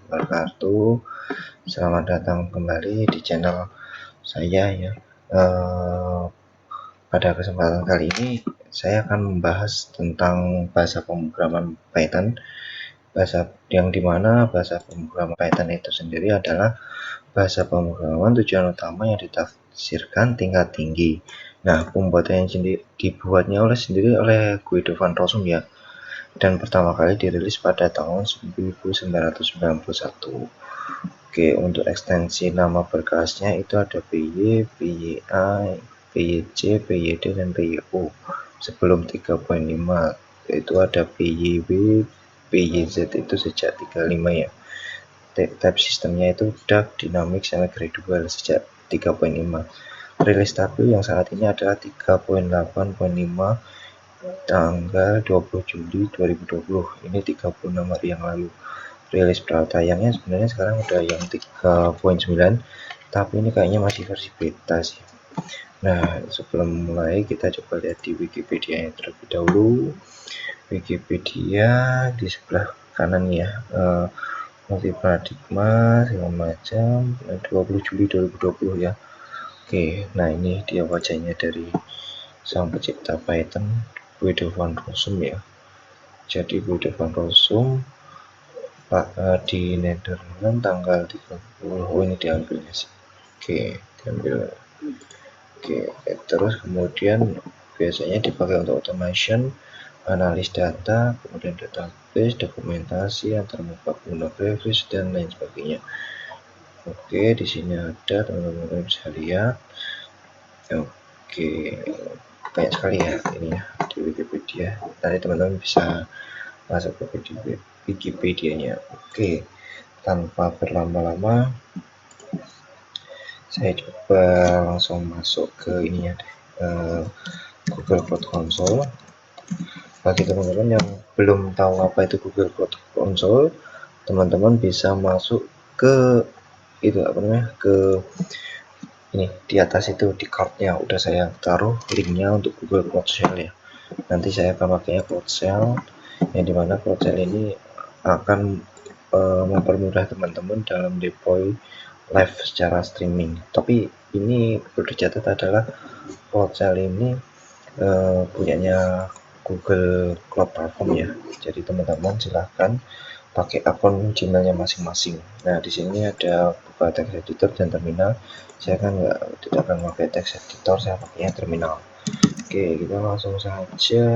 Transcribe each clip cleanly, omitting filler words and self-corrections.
wabarakatuh. Selamat datang kembali di channel saya ya. Pada kesempatan kali ini saya akan membahas tentang bahasa pemrograman Python. Bahasa yang dimana bahasa pemrograman Python itu sendiri adalah bahasa pemrograman tujuan utama yang ditafsirkan tingkat tinggi. Nah, pembuatannya sendiri dibuatnya sendiri oleh Guido van Rossum ya. Dan pertama kali dirilis pada tahun 1991. Oke, untuk ekstensi nama berkelasnya itu ada PY, PYI, PYC, PYD, dan PYO. Sebelum 3.5 itu ada PYW, PYZ itu sejak 3.5 ya. Type sistemnya itu DAG, Dynamic, sama Gradual sejak 3.5. Rilis stabil yang saat ini adalah 3.8.5 tanggal 20 Juli 2020. Ini 36 hari yang lalu. Rilis tayangnya sebenarnya sekarang udah yang 3.9, tapi ini kayaknya masih versi beta sih. Nah, sebelum mulai kita coba lihat di Wikipedia terlebih dahulu. Wikipedia di sebelah kanan ya, multi paradigma segala macam, 20 Juli 2020 ya. Oke, nah ini dia wajahnya dari sang pencipta Python, Guido van Rossum ya. Jadi Guido van Rossum di Netherlands tanggal 30. Oh, ini diambilnya sih. Oke, diambil. Oke, terus kemudian biasanya dipakai untuk automation, analis data, kemudian database, dokumentasi, antarmuka pengguna grafis, dan lain sebagainya. Oke, di sini ada, teman-teman bisa lihat. Oke, banyak sekali ya ini ya di Wikipedia. Nanti teman-teman bisa masuk ke Wikipedia-nya. Oke, tanpa berlama-lama saya coba langsung masuk ke ininya deh, Google Code Console. Bagi teman-teman yang belum tahu apa itu Google Code Console, teman-teman bisa masuk ke itu apa namanya, ke ini di atas itu di cardnya udah saya taruh linknya untuk Google Code Shell ya. Nanti saya akan pakainya Code Shell, yang dimana Code Shell ini akan mempermudah teman-teman dalam deploy live secara streaming. Tapi ini perlu dicatat adalah Code Shell ini punyanya Google Cloud Platform ya. Jadi teman-teman silahkan pakai akun Gmailnya masing-masing. Nah, di sini ada buka text editor dan terminal. Saya kan tidak akan pakai text editor, saya pakainya terminal. Oke, kita langsung saja.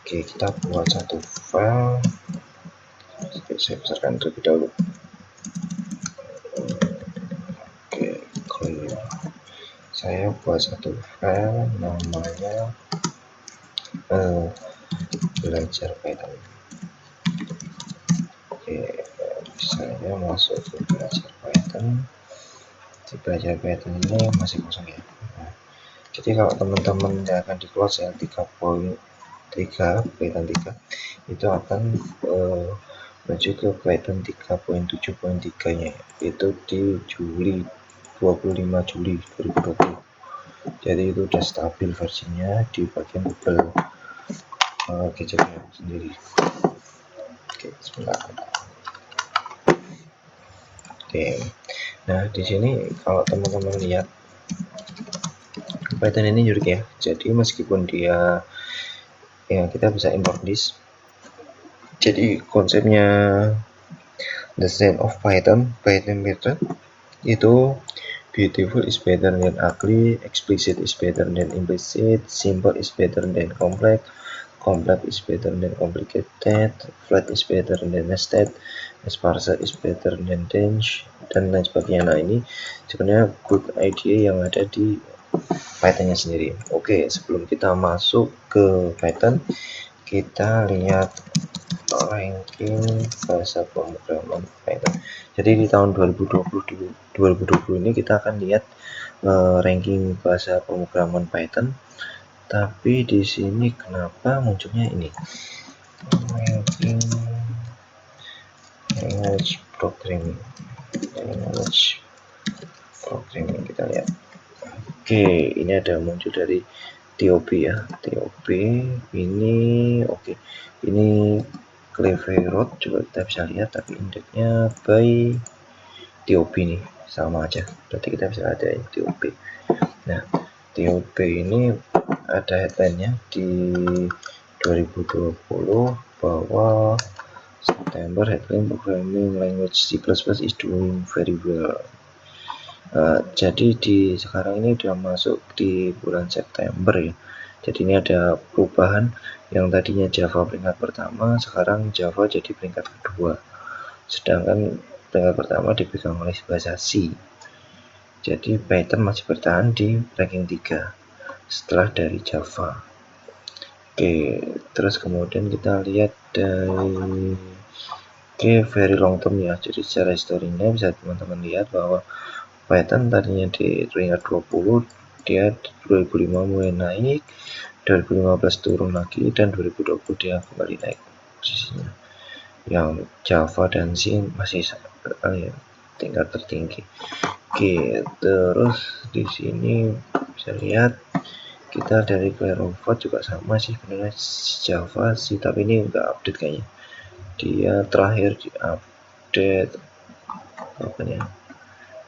Oke, kita buat satu file. Oke, saya besarkan terlebih dahulu. Oke, clear. Saya buat satu file namanya belajar Python. Oke, saya masuk ke belajar Python. Di belajar Python ini masih kosong ya. Nah, jadi kalau teman-teman akan di close yang 3.3 Python 3 itu akan menuju ke Python 3.7.3 nya, itu di Juli 25 Juli 2020. Jadi itu udah stabil versinya di bagian Google gadgetnya sendiri. Oke, bismillah. Oke, nah di sini kalau teman-teman lihat Python ini unik ya. Jadi meskipun dia ya kita bisa import list. Jadi konsepnya the set of Python method itu beautiful is better than ugly, explicit is better than implicit, simple is better than complex, complex is better than complicated, flat is better than nested, sparse is better than dense, dan lain sebagainya. Nah, ini sebenarnya good idea yang ada di Python-nya sendiri. Oke, sebelum kita masuk ke Python, kita lihat ranking bahasa pemrograman Python. Jadi di tahun 2020 ini kita akan lihat ranking bahasa pemrograman Python. Tapi di sini kenapa munculnya ini ranking language programming, kita lihat. Oke, ini ada muncul dari TOP ya. TOP ini oke. Ini Cleverroot juga kita bisa lihat, tapi indeksnya by TOP nih sama aja, berarti kita bisa ada TOP. Nah, TOP ini ada headline-nya di 2020 bahwa September headline programming language C++ is doing very well. Jadi di sekarang ini udah masuk di bulan September ya. Jadi ini ada perubahan, yang tadinya Java peringkat pertama, sekarang Java jadi peringkat kedua. Sedangkan peringkat pertama dipegang oleh bahasa C. Jadi Python masih bertahan di ranking 3 setelah dari Java. Oke, terus kemudian kita lihat dari very long term ya. Jadi secara historinya bisa teman-teman lihat bahwa Python tadinya di peringkat 20, dia 2005 mulai naik, 2015 turun lagi, dan 2020 dia kembali naik posisinya. Yang Java dan C masih tingkat tertinggi. Oke, terus di sini bisa lihat kita dari Cleverroot juga sama sih sebenarnya Java sih, tapi ini enggak update kayaknya. Dia terakhir di update apa ya?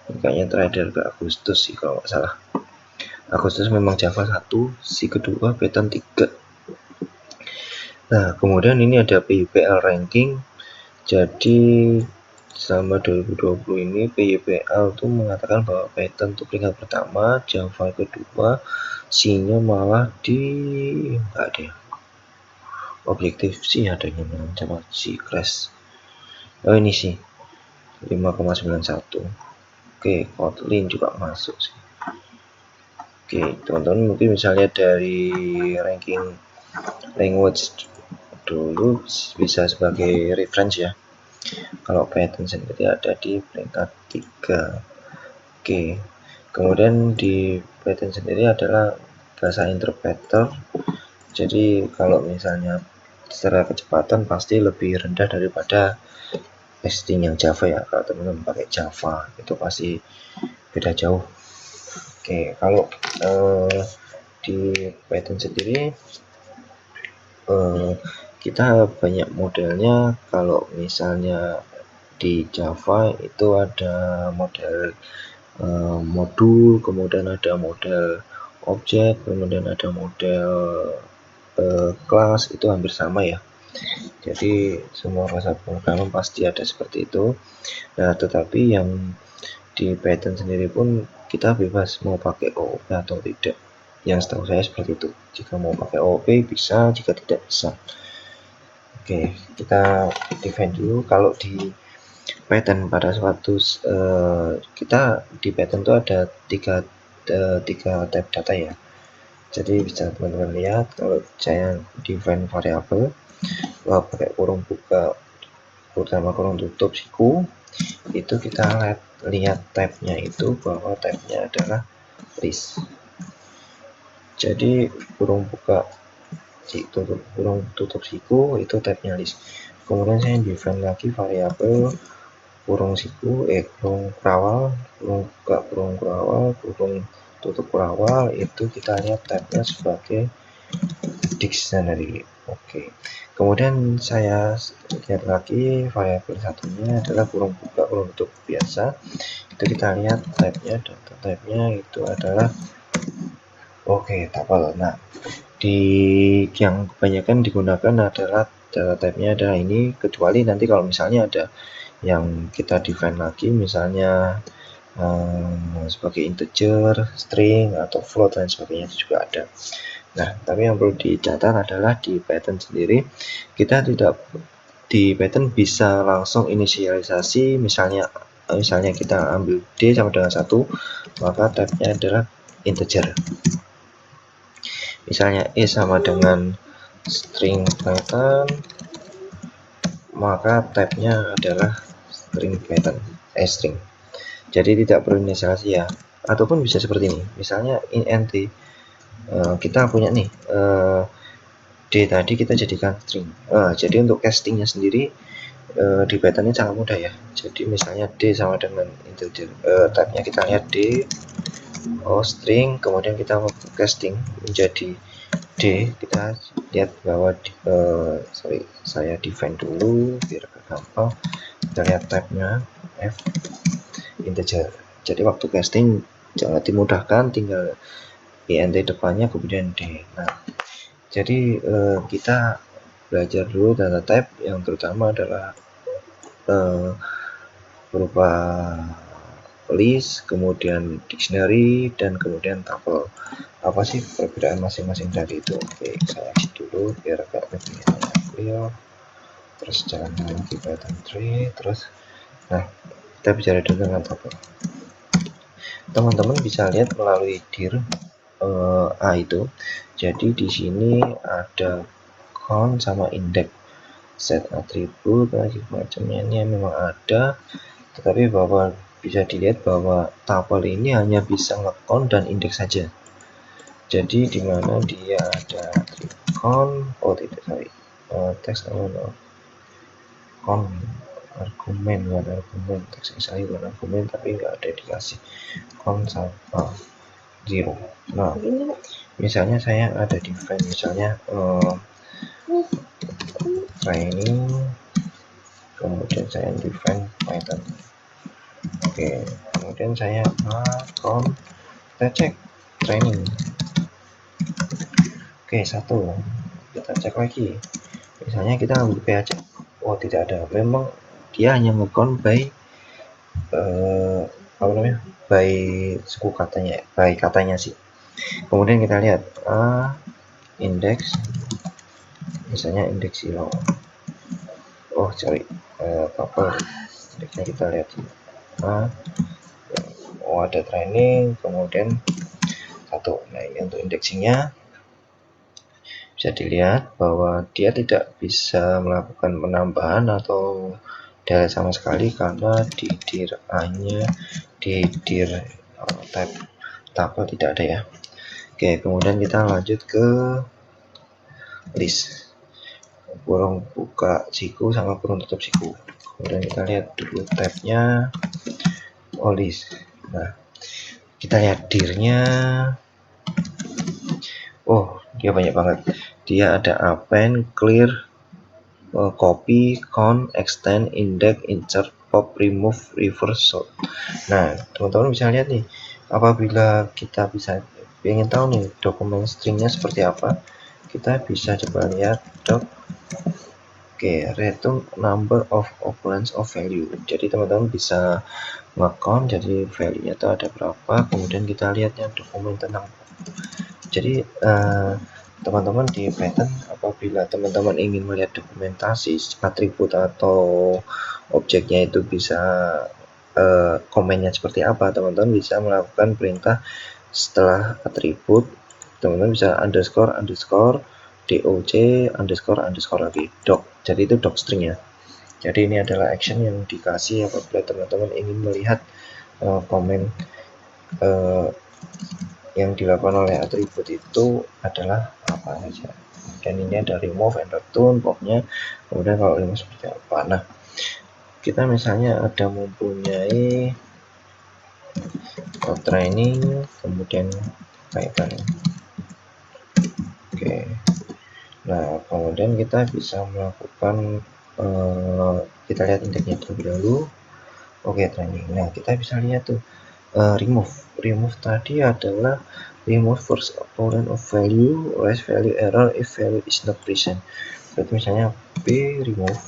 Kayaknya terakhir ke Agustus sih kalau nggak salah. Agustus memang Java 1, si kedua Python 3. Nah, kemudian ini ada PyPL ranking. Jadi selama 2020 ini PyPL tuh mengatakan bahwa Python itu peringkat pertama, Java kedua, C-nya malah di enggak ada. Objektif sih adanya dengan Java C crash. Oh ini sih 5,91. Oke, Kotlin juga masuk sih. Oke, teman-teman mungkin misalnya dari ranking language dulu bisa sebagai reference ya. Kalau Python sendiri ada di peringkat 3. Oke, kemudian di Python sendiri adalah bahasa interpreter. Jadi kalau misalnya secara kecepatan pasti lebih rendah daripada existing yang Java ya. Kalau teman-teman pakai Java itu pasti beda jauh. Oke, kalau di Python sendiri kita banyak modelnya. Kalau misalnya di Java itu ada model modul, kemudian ada model objek, kemudian ada model kelas, itu hampir sama ya. Jadi semua bahasa pemrograman pasti ada seperti itu. Nah, tetapi yang di Python sendiri pun kita bebas mau pakai OOP atau tidak. Yang setahu saya seperti itu. Jika mau pakai OOP bisa, jika tidak bisa. Oke, kita define dulu. Kalau di Python pada suatu kita di Python itu ada tiga type data ya. Jadi bisa teman-teman lihat kalau saya define variabel pakai kurung buka utama kurung tutup siku, itu kita lihat type-nya itu bahwa type-nya adalah list. Jadi kurung buka kurung tutup siku itu type-nya list. Kemudian saya define lagi variabel kurung siku kurung kurawal, kurung buka kurung kurawal, kurung tutup kurawal, itu kita lihat type-nya sebagai dictionary. Oke. Kemudian saya lihat lagi variabel satunya adalah kurung buka kurung tutup biasa. Itu kita lihat type-nya, data type-nya itu adalah tuple. Nah, di yang kebanyakan digunakan adalah data type-nya adalah ini, kecuali nanti kalau misalnya ada yang kita define lagi misalnya sebagai integer, string, atau float dan sebagainya juga ada. Nah, tapi yang perlu dicatat adalah di Python sendiri kita tidak di Python bisa langsung inisialisasi, misalnya kita ambil D sama dengan 1, maka type-nya adalah integer. Misalnya E sama dengan string Python, maka type-nya adalah string Python, string. Jadi tidak perlu inisialisasi ya. Ataupun bisa seperti ini. Misalnya int kita punya nih D tadi kita jadikan string. Jadi untuk castingnya sendiri di Python ini sangat mudah ya. Jadi misalnya D sama dengan integer, type-nya kita lihat D string, kemudian kita casting menjadi D, kita lihat bahwa saya define dulu biar gampang. Kita lihat tabnya F integer. Jadi waktu casting jangan dimudahkan, tinggal int depannya kemudian D. Nah, jadi kita belajar dulu data type yang terutama adalah berupa list, kemudian dictionary, dan kemudian tuple. Apa sih perbedaan masing-masing dari itu? Oke, saya exit dulu biar agak lebih clear. Terus jalan lagi Python 3, terus nah kita bicara dulu dengan tuple. Teman-teman bisa lihat melalui dir A itu. Jadi di sini ada count sama index, set atribut lagi macamnya ini memang ada, tetapi bahwa bisa dilihat bahwa tuple ini hanya bisa nge-count dan indeks saja. Jadi dimana dia ada count, oh tidak, sorry, teks count argumen, bukan argumen, teks saya bukan argumen, tapi nggak ada dikasih count sama 0. Nah, misalnya saya ada define, misalnya training, kemudian saya define Python. Oke, kemudian saya count, kita cek training. Oke, 1. Kita cek lagi. Misalnya kita ambil P aja. Oh, tidak ada. Memang dia hanya nge-count by apa namanya? By suku katanya, by katanya sih. Kemudian kita lihat index, misalnya indeks 0. Oh, sorry. Tuple. Indeksnya kita lihat. Oh, ada training, kemudian 1. Nah, ini untuk indeksingnya. Bisa dilihat bahwa dia tidak bisa melakukan penambahan atau delete sama sekali karena di dir A-nya, di dir type tuple tidak ada ya. Oke, kemudian kita lanjut ke list, kurung buka siku sama kurung tutup siku. Kemudian kita lihat dulu tabnya list. Nah, kita lihat dirnya. Oh, dia banyak banget. Dia ada append, clear, copy, count, extend, index, insert, pop, remove, reverse, sort. Nah, teman-teman bisa lihat nih, apabila kita bisa ingin tahu nih dokumen stringnya seperti apa, kita bisa coba lihat doc. Oke, return number of occurrence of value. Jadi teman-teman bisa nge-count, jadi value-nya itu ada berapa, kemudian kita lihatnya dokumen tentang. Jadi teman-teman di Python, apabila teman-teman ingin melihat dokumentasi atribut atau objeknya itu bisa komennya seperti apa, teman-teman bisa melakukan perintah setelah atribut, teman-teman bisa underscore doc underscore lagi doc. Jadi itu doc string ya. Jadi ini adalah action yang dikasih apabila teman-teman ingin melihat komen yang dilakukan oleh atribut itu adalah apa saja. Dan ini ada remove and return popnya, kemudian kalau remove seperti apa. Nah, kita misalnya ada mempunyai training, kemudian Python. Oke, nah kemudian kita bisa melakukan kita lihat indeksnya terlebih dahulu. Oke, training. Nah, kita bisa lihat tuh remove tadi adalah remove first occurrence of value, raise value error if value is not present. Berarti misalnya b remove,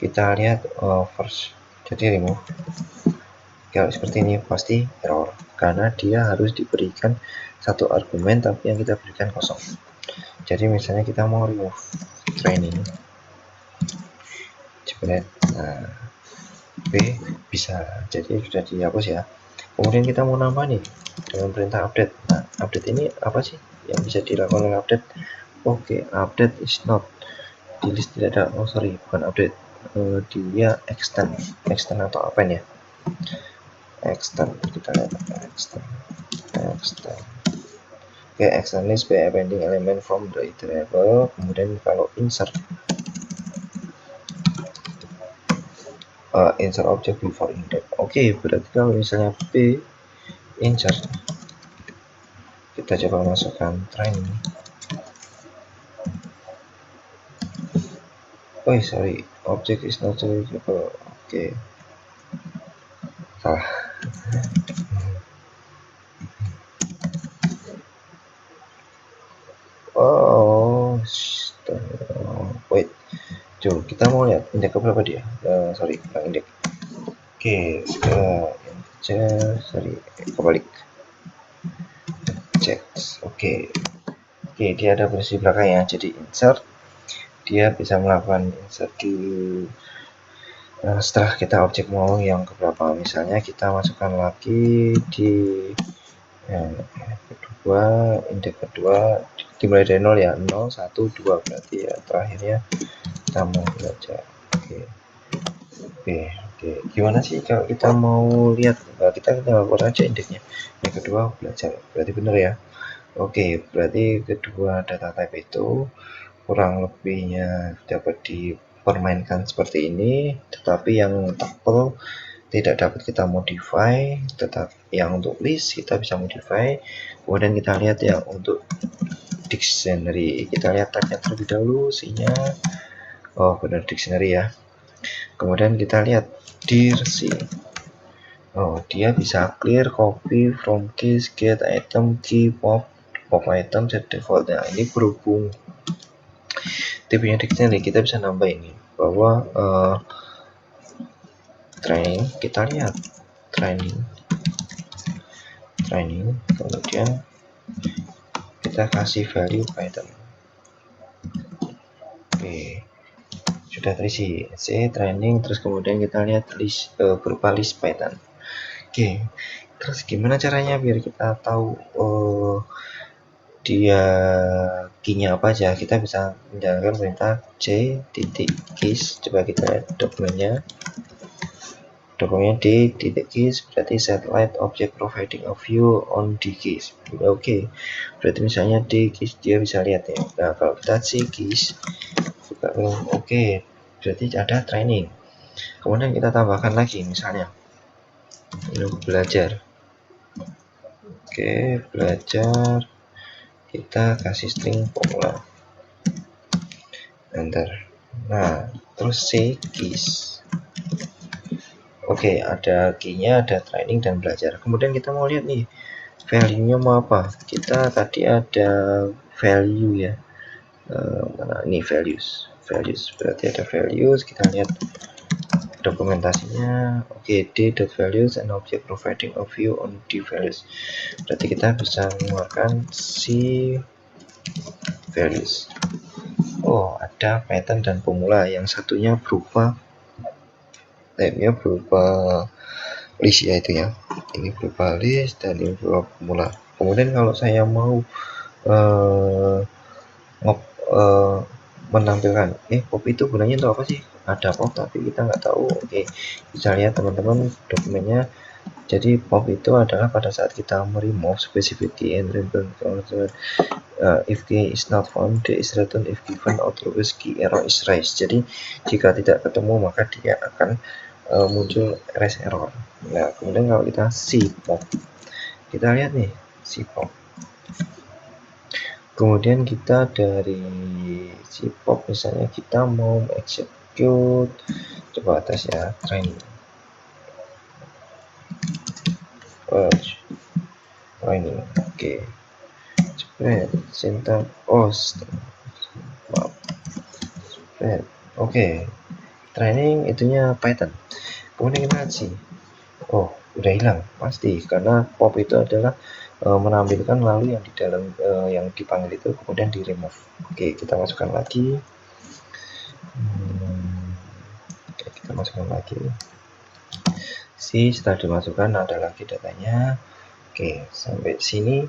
kita lihat first, jadi remove. Kalau seperti ini pasti error karena dia harus diberikan satu argumen tapi yang kita berikan kosong. Jadi misalnya kita mau remove training, jebret, nah B bisa, jadi sudah dihapus ya. Kemudian kita mau nambah nih dengan perintah update. Nah, update ini apa sih yang bisa dilakukan oleh update? Oke, update is not, di list tidak ada. Oh sorry, bukan update, dia extend atau append ya. Extend, kita lihat extend. Oke, extend list by appending element from the iterable. Kemudian kalau insert insert object before index. Oke, berarti kalau misalnya p insert, kita Kita coba masukkan training. Oh sorry, object is not available. Oke, salah. Oh, wait. Coba kita mau lihat indeks berapa dia. Sorry, indeks. Oke, integer, sorry, kebalik. Checks. Oke, dia ada posisi belakangnya. Jadi insert, dia bisa melakukan insert di setelah kita objek mau yang keberapa. Misalnya kita masukkan lagi di kedua, indeks kedua dimulai dari 0 ya, 0, 1, 2 berarti ya terakhirnya kita mau belajar. Oke, gimana sih kalau kita mau lihat? Kita buat aja indeksnya. Yang kedua belajar, berarti benar ya. Oke, berarti kedua data type itu kurang lebihnya dapat dipermainkan seperti ini, tetapi yang tuple tidak dapat kita modify, tetap yang untuk list kita bisa modify. Kemudian kita lihat yang untuk dictionary, kita lihat tagnya terlebih dahulu, C-nya oh benar dictionary ya. Kemudian kita lihat dir C, oh dia bisa clear, copy, from keys, get item, key, pop item, set default. Nah ini berhubung tipenya dictionary, kita bisa nambah ini bahwa training, kita lihat training, kemudian kita kasih value Python. Oke, sudah terisi C training, terus kemudian kita lihat list berupa list Python. Oke, terus gimana caranya biar kita tahu dia key-nya apa aja? Kita bisa menjalankan perintah c titik keys. Coba kita lihat dokumennya d titik keys berarti set light object providing a view on the keys. Oke, berarti misalnya d keys dia bisa lihat ya. Nah kalau kita c keys juga oke, berarti ada training. Kemudian kita tambahkan lagi misalnya belajar. Oke, belajar, kita kasih string formula, enter. Nah terus c keys. Oke, ada key-nya, ada training dan belajar. Kemudian kita mau lihat nih value-nya mau apa. Kita tadi ada value ya, mana ini values berarti ada values. Kita lihat dokumentasinya. Oke, d.values and object providing a view on the values, berarti kita bisa mengeluarkan si values. Oh, ada pattern dan formula. Yang satunya berupa type-nya berupa list ya, itu ya, ini berupa list dan ini berupa formula. Kemudian kalau saya mau menampilkan pop itu gunanya untuk apa sih, ada pop tapi kita nggak tahu. Oke, bisa lihat teman-teman dokumennya. Jadi pop itu adalah pada saat kita remove specific key and return if key is not found, D is returned if given, otherwise key error is raised. Jadi jika tidak ketemu maka dia akan muncul raise error. Nah kemudian kalau kita si pop, kita lihat nih si pop, kemudian kita dari si pop misalnya kita mau execute, coba tes ya, training oke, spread syntax spread. Oke, training itunya Python. Kemudian kita lihat sih, oh udah hilang pasti karena pop itu adalah menampilkan lalu yang di dalam yang dipanggil itu kemudian di remove. Oke, kita masukkan lagi. Kita masukkan lagi. Setelah dimasukkan ada lagi datanya. Oke, sampai sini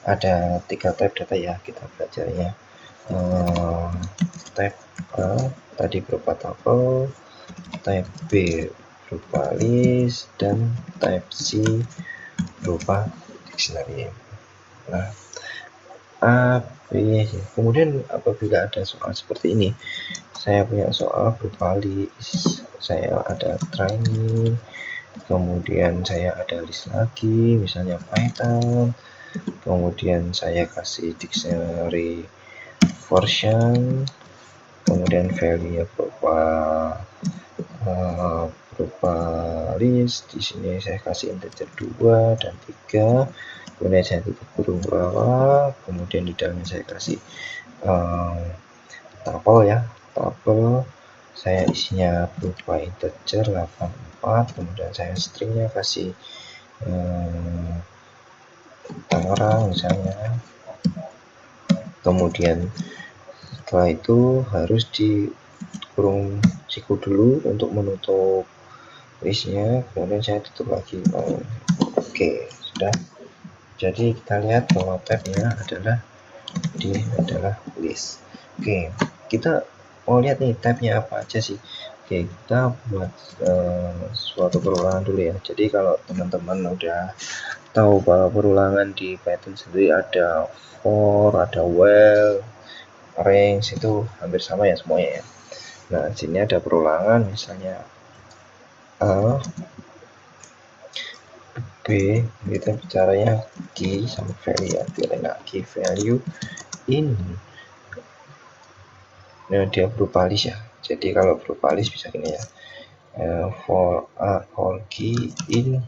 ada 3 type data ya, kita belajarnya. Type A tadi berupa tuple, type B berupa list, dan type C berupa dictionary. Nah, kemudian apabila ada soal seperti ini, saya punya soal berupa list, saya ada training, kemudian saya ada list lagi, misalnya Python, kemudian saya kasih dictionary version, kemudian value berupa list. Di sini saya kasih integer 2 dan 3, kemudian saya tutup kurung bawah, kemudian di dalamnya saya kasih tuple ya, tuple. Saya isinya berupa integer 84, kemudian saya stringnya kasih Tangerang misalnya. Kemudian setelah itu harus di kurung siku dulu untuk menutup listnya, kemudian saya tutup lagi. Oke, sudah. Jadi kita lihat bahwa tabnya adalah list. Oke, kita mau lihat nih tabnya apa aja sih. Oke, kita buat suatu perulangan dulu ya. Jadi kalau teman-teman udah tahu bahwa perulangan di Python sendiri ada for, ada while, range, itu hampir sama ya semuanya ya. Nah, sini ada perulangan misalnya A, B, kita bicaranya key sama value ya, biar key value in. Nah, dia berupa list ya. Jadi kalau berupa list bisa gini ya. For A, for key in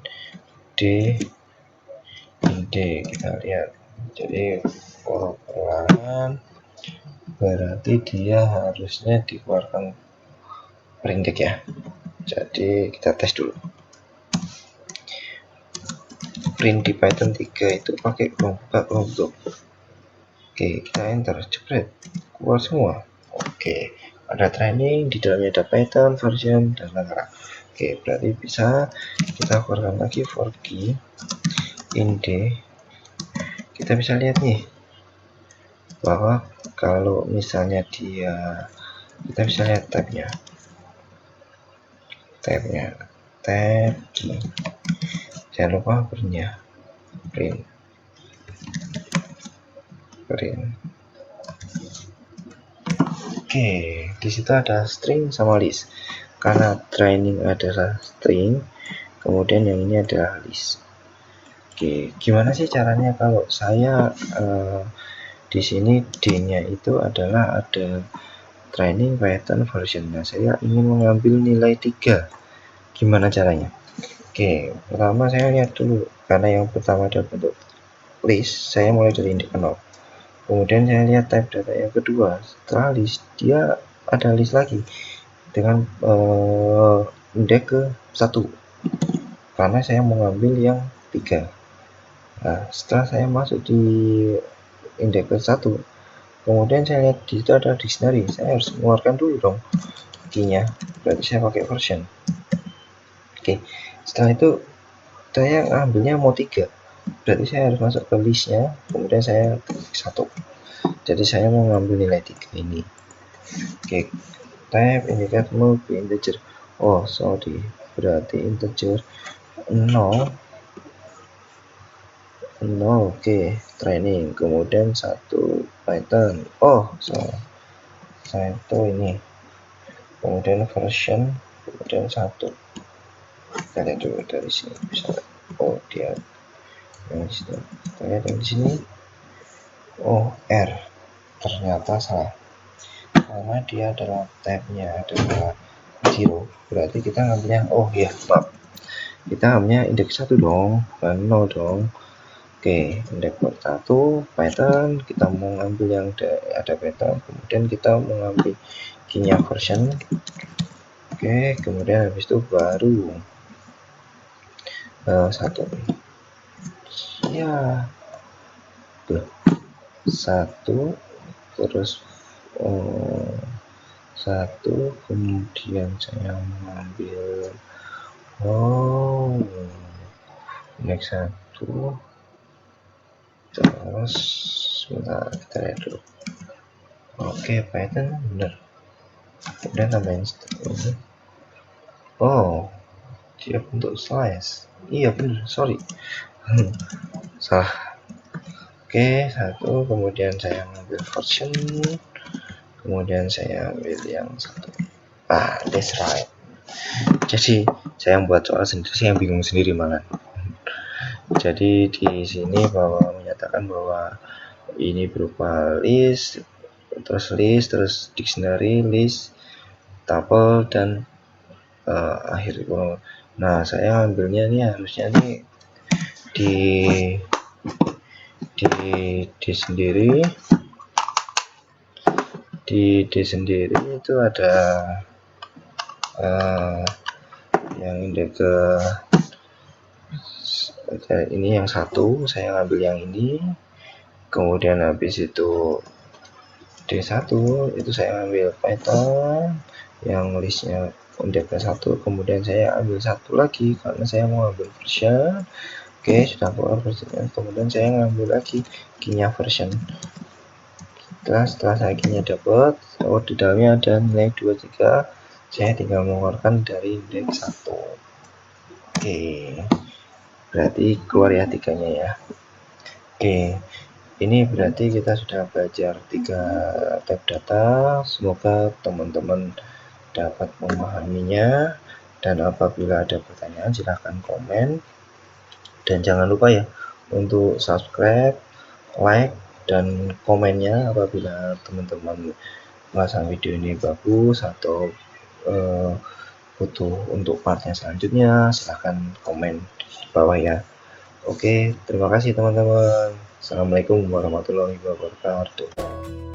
D, kita lihat. Jadi for perulangan berarti dia harusnya dikeluarkan perindik ya. Jadi kita tes dulu. Print di Python 3 itu pakai kurung buka, kurung tutup. Oke, kita enter, jepret, keluar semua. Oke, ada training, di dalamnya ada Python version dan lain-lain. Oke, berarti bisa kita keluarkan lagi for key in D. Kita bisa lihat nih bahwa kalau misalnya dia, kita bisa lihat tab key. Jangan lupa printnya, print. Oke, di situ ada string sama list. Karena training adalah string, kemudian yang ini adalah list. Oke, gimana sih caranya kalau saya di sini D-nya itu adalah ada training Python version. Nah, saya ingin mengambil nilai 3. Gimana caranya? Oke, pertama saya lihat dulu, karena yang pertama ada bentuk list, saya mulai dari index 0. Kemudian saya lihat type data yang kedua, setelah list dia ada list lagi dengan indeks ke 1, karena saya mengambil yang 3. Nah, setelah saya masuk di indeks ke 1, kemudian saya lihat di situ ada dictionary, saya harus mengeluarkan dulu dong key-nya, berarti saya pakai version. Oke, setelah itu saya ambilnya mau 3, berarti saya harus masuk ke listnya, kemudian saya klik 1. Jadi saya mau ngambil nilai 3 ini. Oke, type indicate move integer. Oh, sorry, berarti integer 0. Oke, training, kemudian 1 Python. Oh, salah. Saya itu ini. Kemudian version, kemudian 1. Kita lihat dulu dari sini bisa. Oh, dia yang sini. Kita lihat yang di sini. Oh, R. Ternyata salah. Karena dia adalah tab-nya adalah 0, berarti kita ngambilnya, oh ya maaf, kita ngambilnya indeks 1 dong, bukan 0 dong. Oke, indeks 1 Python, kita mau ngambil yang ada Python, kemudian kita mengambil key-nya version. Oke, kemudian habis itu baru 1 ya, 1 terus 1, kemudian saya mengambil next 1, terus sebentar, kita lihat dulu. Oke, Python benar, kemudian tambahin ini. Oh, dia bentuk slice, iya benar, sorry. Salah. Oke, 1, kemudian saya ambil version, kemudian saya ambil yang 1. That's right. Jadi saya membuat soal sendiri, saya yang bingung sendiri malah. Jadi di sini bahwa menyatakan bahwa ini berupa list, terus dictionary, list, tuple, dan akhir. Nah, saya ambilnya ini harusnya nih di sendiri, di sendiri itu ada yang indeks ini yang satu, saya ambil yang ini, kemudian habis itu D1 itu saya ambil Python yang listnya indeksnya 1, kemudian saya ambil satu lagi karena saya mau ambil version. Oke, sudah keluar versionnya, kemudian saya ngambil lagi key-nya version. Setelah saya key-nya dapat, di dalamnya ada nilai 2, 3, saya tinggal mengeluarkan dari indeks 1. Oke, berarti keluar ya 3-nya ya. Oke, ini berarti kita sudah belajar 3 tab data. Semoga teman-teman dapat memahaminya, dan apabila ada pertanyaan silahkan komen, dan jangan lupa ya untuk subscribe, like, dan komennya apabila teman-teman merasa video ini bagus atau butuh untuk partnya selanjutnya, silahkan komen di bawah ya. Oke, terima kasih teman-teman. Assalamualaikum warahmatullahi wabarakatuh.